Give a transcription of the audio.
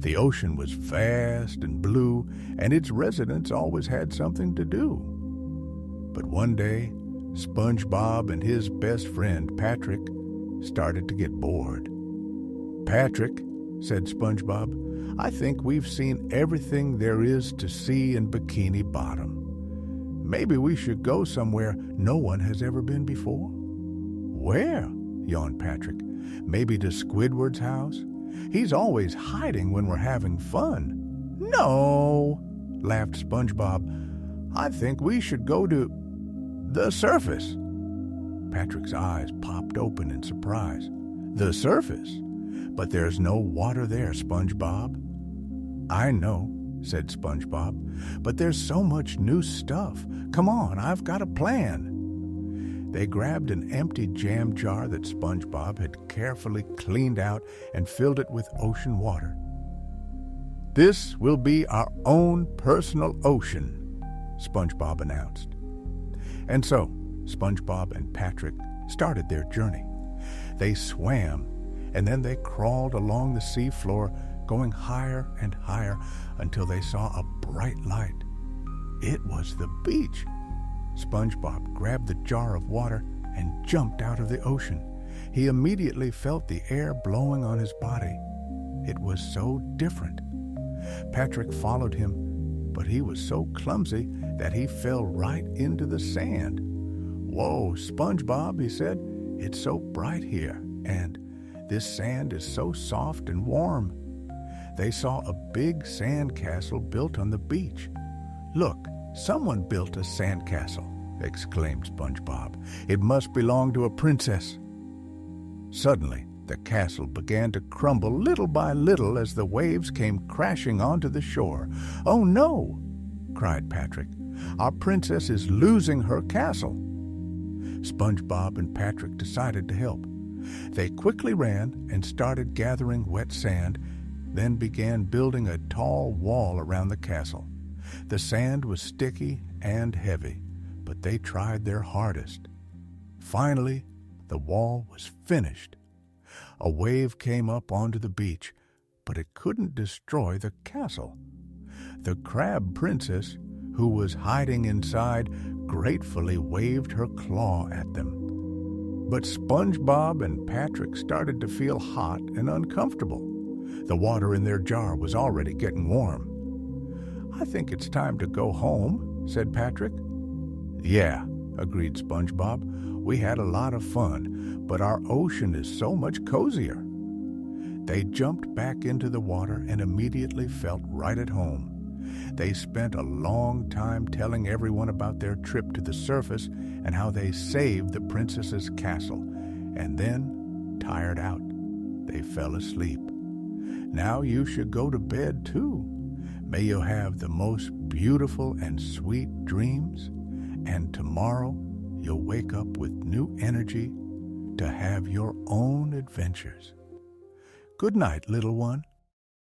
The ocean was vast and blue, and its residents always had something to do. But one day, SpongeBob and his best friend, Patrick, started to get bored. "Patrick," said SpongeBob, "I think we've seen everything there is to see in Bikini Bottom. Maybe we should go somewhere no one has ever been before." "Where?" yawned Patrick. "Maybe to Squidward's house? He's always hiding when we're having fun." "No," laughed SpongeBob. "I think we should go to the surface." Patrick's eyes popped open in surprise. "The surface? But there's no water there, SpongeBob." "I know," said SpongeBob, "but there's so much new stuff. Come on, I've got a plan." They grabbed an empty jam jar that SpongeBob had carefully cleaned out and filled it with ocean water. "This will be our own personal ocean," SpongeBob announced. And so, SpongeBob and Patrick started their journey. They swam, and then they crawled along the seafloor, going higher and higher until they saw a bright light. It was the beach. SpongeBob grabbed the jar of water and jumped out of the ocean. He immediately felt the air blowing on his body. It was so different. Patrick followed him, but he was so clumsy that he fell right into the sand. "Whoa, SpongeBob," he said, "it's so bright here, and this sand is so soft and warm." They saw a big sand castle built on the beach. "Look, someone built a sandcastle," exclaimed SpongeBob. "It must belong to a princess." Suddenly, the castle began to crumble little by little as the waves came crashing onto the shore. "Oh no!" cried Patrick. "Our princess is losing her castle." SpongeBob and Patrick decided to help. They quickly ran and started gathering wet sand, then began building a tall wall around the castle. The sand was sticky and heavy, but they tried their hardest. Finally, the wall was finished. A wave came up onto the beach, but it couldn't destroy the castle. The Crab Princess, who was hiding inside, gratefully waved her claw at them. But SpongeBob and Patrick started to feel hot and uncomfortable. The water in their jar was already getting warm. "I think it's time to go home," said Patrick. "Yeah," agreed SpongeBob. "We had a lot of fun, but our ocean is so much cozier." They jumped back into the water and immediately felt right at home. They spent a long time telling everyone about their trip to the surface and how they saved the princess's castle, and then, tired out, they fell asleep. Now you should go to bed too. May you have the most beautiful and sweet dreams, and tomorrow you'll wake up with new energy to have your own adventures. Good night, little one.